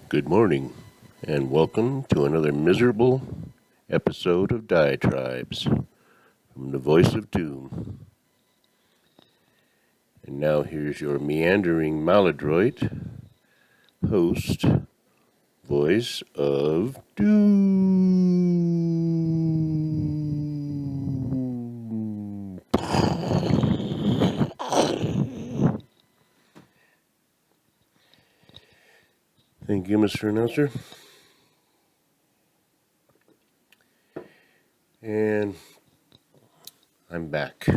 Good morning, and welcome to another miserable episode of Diatribes from the Voice of Doom. And now here's your meandering maladroit host, Voice of Doom. Thank you, Mr. Announcer. And I'm back.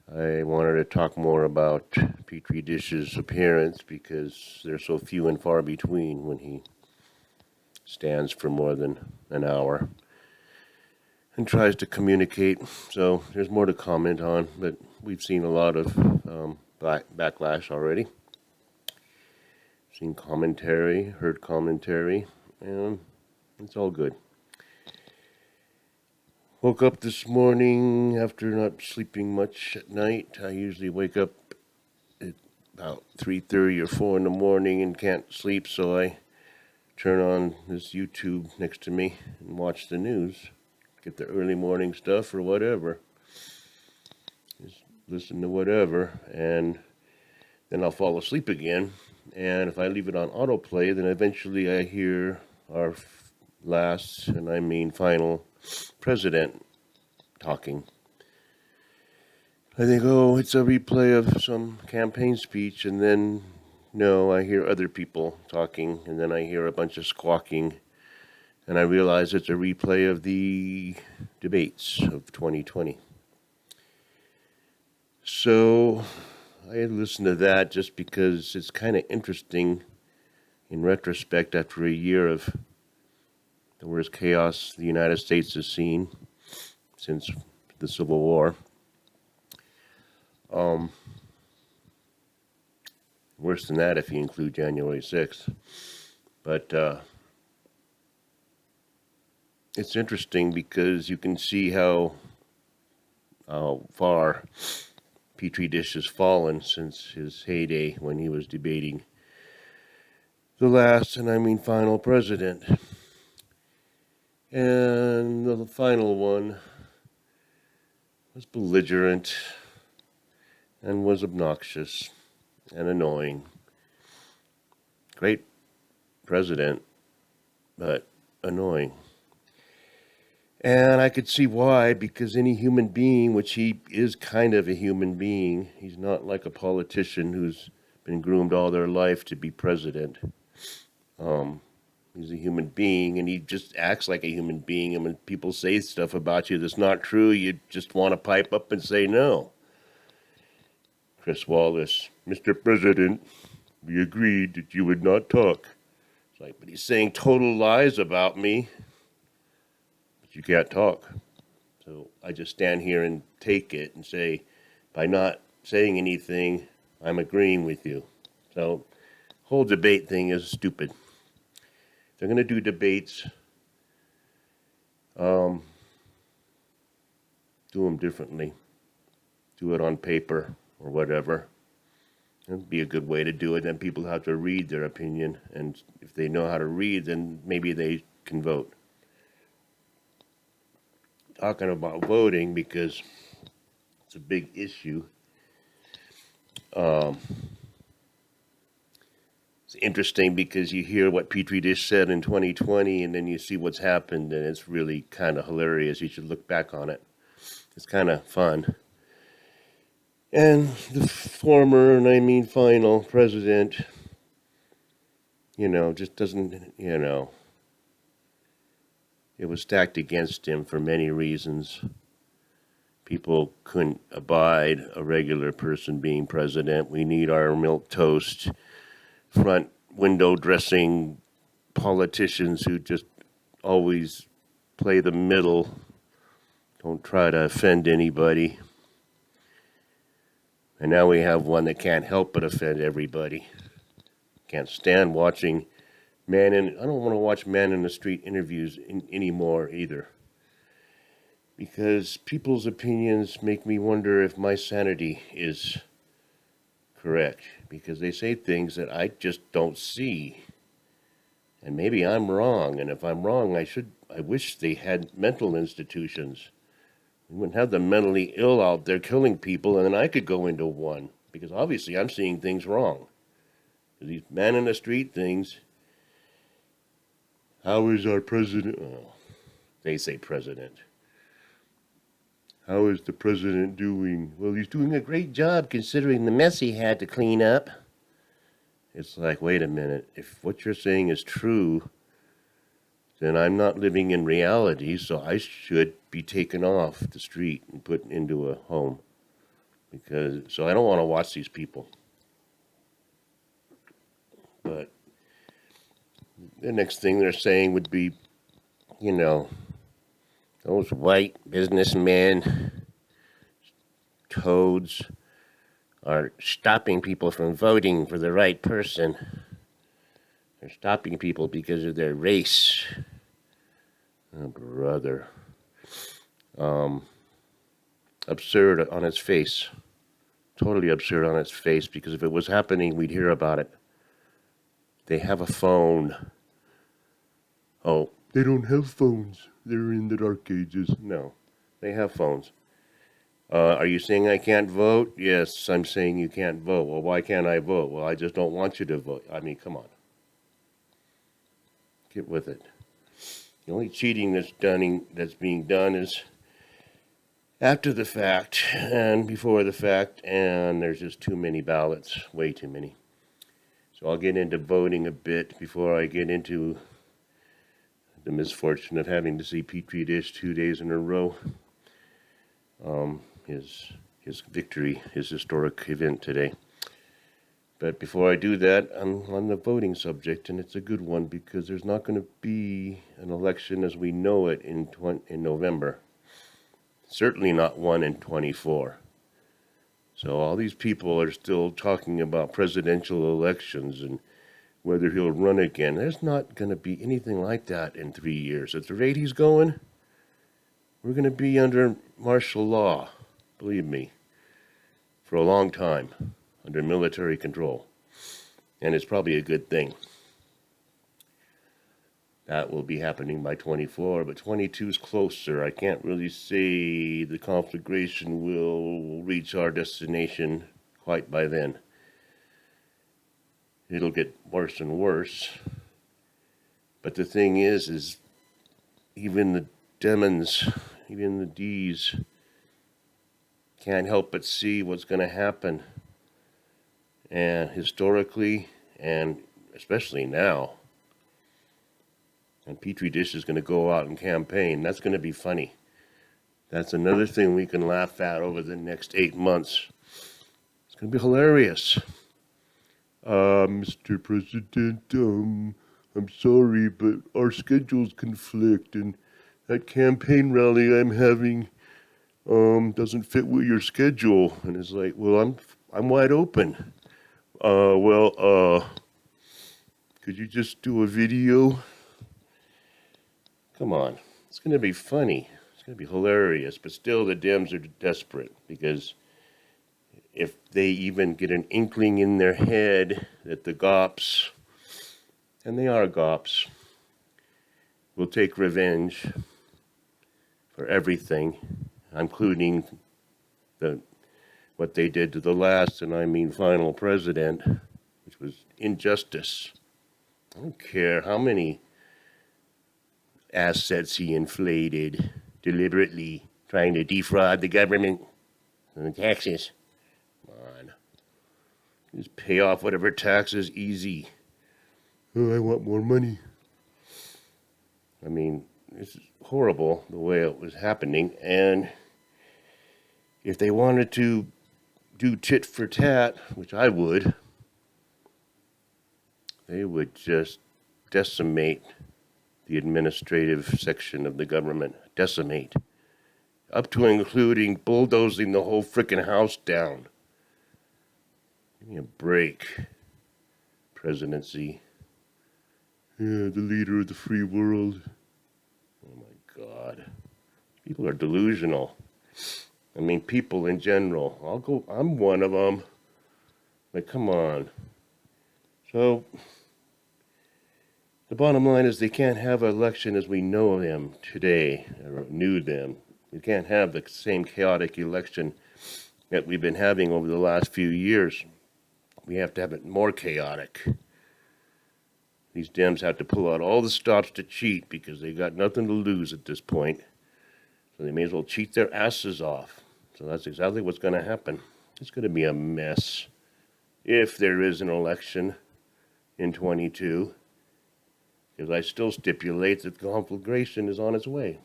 I wanted to talk more about Petri Dish's appearance because they're so few and far between when he stands for more than an hour and tries to communicate. So there's more to comment on, but we've seen a lot of backlash already. Seen commentary, heard commentary, and it's all good. Woke up this morning after not sleeping much at night. I usually wake up at about 3:30 or 4 in the morning and can't sleep, so I turn on this YouTube next to me and watch the news. Get the early morning stuff or whatever. Just listen to whatever, and then I'll fall asleep again. And if I leave it on autoplay, then eventually I hear our last, and I mean final, president talking. I think, oh, it's a replay of some campaign speech, and then, no, I hear other people talking, and then I hear a bunch of squawking, and I realize it's a replay of the debates of 2020. So I listened to that just because it's kind of interesting in retrospect after a year of the worst chaos the United States has seen since the Civil War. Worse than that if you include January 6th. But it's interesting because you can see how far Petri Dish has fallen since his heyday when he was debating the last, and I mean final, president. And the final one was belligerent and was obnoxious and annoying. Great president, but annoying. And I could see why, because any human being, which he is kind of a human being, he's not like a politician who's been groomed all their life to be president. He's a human being, and he just acts like a human being. And when people say stuff about you that's not true, you just want to pipe up and say no. Chris Wallace, Mr. President, we agreed that you would not talk. It's like, but he's saying total lies about me, but you can't talk. So I just stand here and take it and say, by not saying anything, I'm agreeing with you. So whole debate thing is stupid. If they're going to do debates, do them differently. Do it on paper or whatever. It'd be a good way to do it. Then people have to read their opinion, and if they know how to read, then maybe they can vote. Talking about voting, because it's a big issue. It's interesting because you hear what Petri Dish said in 2020, and then you see what's happened, and it's really kind of hilarious. You should look back on it. It's kind of fun. And the former, and I mean final, president, just doesn't, it was stacked against him for many reasons. People couldn't abide a regular person being president. We need our milquetoast, front window dressing politicians who just always play the middle, don't try to offend anybody. And now we have one that can't help but offend everybody. Can't stand watching I don't want to watch man in the street interviews anymore either. Because people's opinions make me wonder if my sanity is correct, because they say things that I just don't see. And maybe I'm wrong, and if I'm wrong, I wish they had mental institutions. We wouldn't have the mentally ill out there killing people, and then I could go into one, because obviously I'm seeing things wrong. These man in the street things. How is our president? Oh, they say president. How is the president doing? Well, he's doing a great job considering the mess he had to clean up. It's like, wait a minute. If what you're saying is true, then I'm not living in reality, so I should be taken off the street and put into a home. So I don't want to watch these people. But the next thing they're saying would be, those white businessmen, toads, are stopping people from voting for the right person. They're stopping people because of their race. Oh, brother. Absurd on its face. Totally absurd on its face, because if it was happening, we'd hear about it. They have a phone. Oh, they don't have phones. They're in the dark ages. No, they have phones. Are you saying I can't vote? Yes, I'm saying you can't vote. Well, why can't I vote? Well, I just don't want you to vote. I mean, come on. Get with it. The only cheating that's being done is after the fact and before the fact, and there's just too many ballots, way too many. So I'll get into voting a bit before I get into the misfortune of having to see Petri Dish 2 days in a row. His victory, his historic event today. But before I do that, I'm on the voting subject, and it's a good one because there's not going to be an election as we know it in November. Certainly not one in 24. So all these people are still talking about presidential elections and whether he'll run again. There's not going to be anything like that in 3 years. At the rate he's going, we're going to be under martial law, believe me, for a long time, under military control. And it's probably a good thing. That will be happening by 24, but 22 is closer. I can't really say the conflagration will reach our destination quite by then. It'll get worse and worse. But the thing is even the demons, even the D's, can't help but see what's going to happen. And historically, and especially now, and Petri Dish is going to go out and campaign. That's going to be funny. That's another thing we can laugh at over the next 8 months. It's going to be hilarious. Mr. President, I'm sorry, but our schedules conflict, and that campaign rally I'm having doesn't fit with your schedule. And it's like, well, I'm wide open. Could you just do a video? Come on. It's going to be funny. It's going to be hilarious. But still, the Dems are desperate because if they even get an inkling in their head that the GOPs, and they are GOPs, will take revenge for everything, including what they did to the last, and I mean final president, which was injustice. I don't care how many assets he inflated, deliberately trying to defraud the government and the taxes. Come on. Just pay off whatever taxes easy. Oh, I want more money. I mean, it's horrible the way it was happening, and if they wanted to do tit for tat, which I would, they would just decimate the administrative section of the government. Decimate. Up to and including bulldozing the whole frickin' house down. Give me a break, presidency. Yeah, the leader of the free world. Oh my God. People are delusional. I mean, people in general. I'm one of them. Like, come on. So, the bottom line is they can't have an election as we know them today, or knew them. You can't have the same chaotic election that we've been having over the last few years. We have to have it more chaotic. These Dems have to pull out all the stops to cheat because they got nothing to lose at this point. So they may as well cheat their asses off. So that's exactly what's going to happen. It's going to be a mess if there is an election in 22. Because I still stipulate that conflagration is on its way.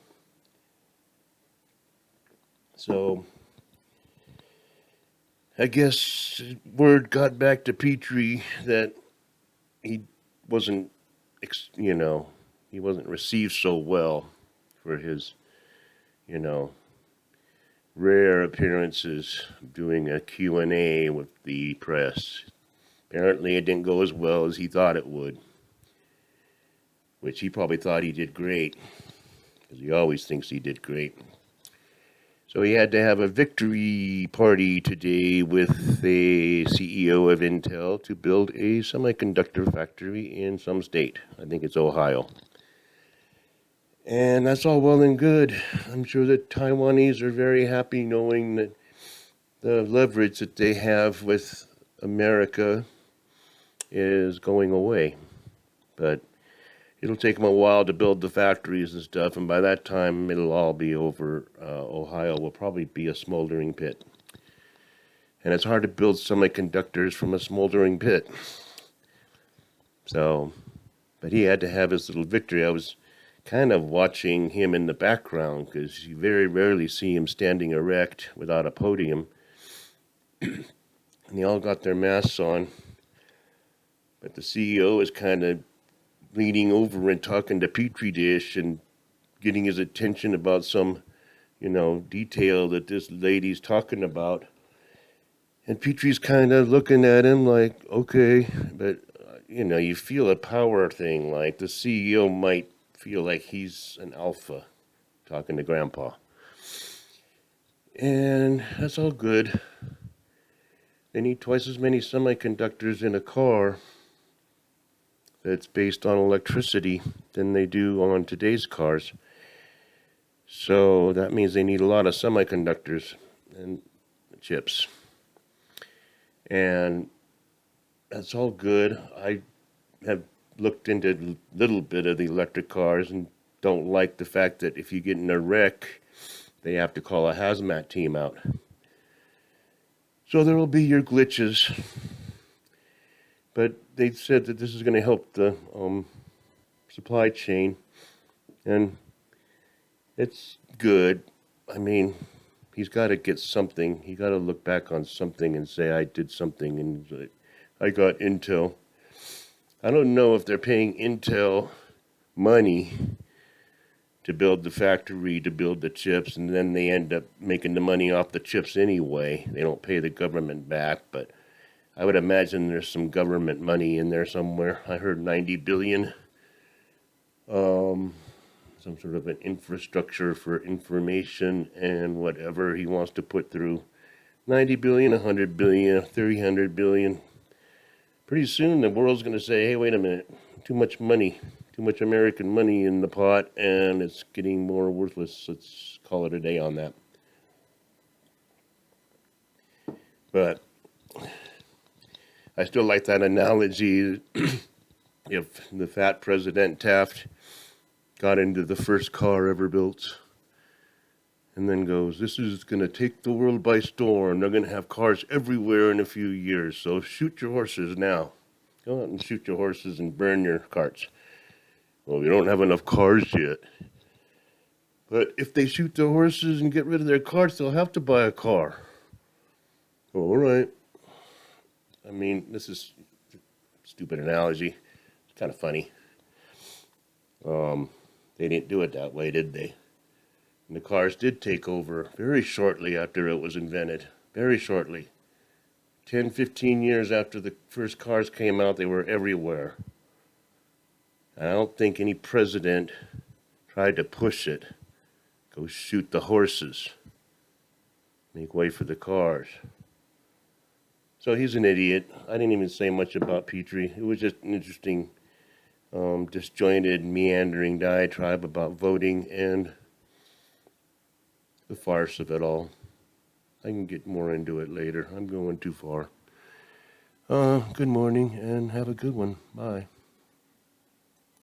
So, I guess word got back to Petrie that he wasn't, he wasn't received so well for his, rare appearances doing a Q&A with the press. Apparently it didn't go as well as he thought it would, which he probably thought he did great, because he always thinks he did great. So he had to have a victory party today with the CEO of Intel to build a semiconductor factory in some state. I think it's Ohio. And that's all well and good. I'm sure the Taiwanese are very happy knowing that the leverage that they have with America is going away. But it'll take them a while to build the factories and stuff, and by that time it'll all be over. Ohio will probably be a smoldering pit. And it's hard to build semiconductors from a smoldering pit. So, but he had to have his little victory. I was kind of watching him in the background because you very rarely see him standing erect without a podium. And they all got their masks on. But the CEO is kind of leaning over and talking to Petri Dish and getting his attention about some, detail that this lady's talking about. And Petrie's kind of looking at him like, okay, but, you feel a power thing, like the CEO might feel like he's an alpha talking to Grandpa. And that's all good. They need twice as many semiconductors in a car that's based on electricity than they do on today's cars. So that means they need a lot of semiconductors and chips. And that's all good. I have looked into a little bit of the electric cars and don't like the fact that if you get in a wreck, they have to call a hazmat team out. So there will be your glitches. But they said that this is going to help the supply chain. And it's good. I mean, he's got to get something. He got to look back on something and say, I did something and I got Intel. I don't know if they're paying Intel money to build the factory, to build the chips, and then they end up making the money off the chips anyway. They don't pay the government back, but I would imagine there's some government money in there somewhere. I heard 90 billion. Some sort of an infrastructure for information and whatever he wants to put through. 90 billion, 100 billion, 300 billion. Pretty soon the world's going to say, hey, wait a minute, too much money, too much American money in the pot, and it's getting more worthless. Let's call it a day on that. But I still like that analogy. If the fat President Taft got into the first car ever built and then goes, this is going to take the world by storm. They're going to have cars everywhere in a few years. So shoot your horses now. Go out and shoot your horses and burn your carts. Well, we don't have enough cars yet. But if they shoot their horses and get rid of their carts, they'll have to buy a car. All right. I mean, this is a stupid analogy. It's kind of funny. They didn't do it that way, did they? And the cars did take over very shortly after it was invented. Very shortly. 10, 15 years after the first cars came out, they were everywhere. I don't think any president tried to push it. Go shoot the horses. Make way for the cars. So he's an idiot. I didn't even say much about Petrie. It was just an interesting, disjointed, meandering diatribe about voting and the farce of it all. I can get more into it later. I'm going too far. Good morning and have a good one. Bye.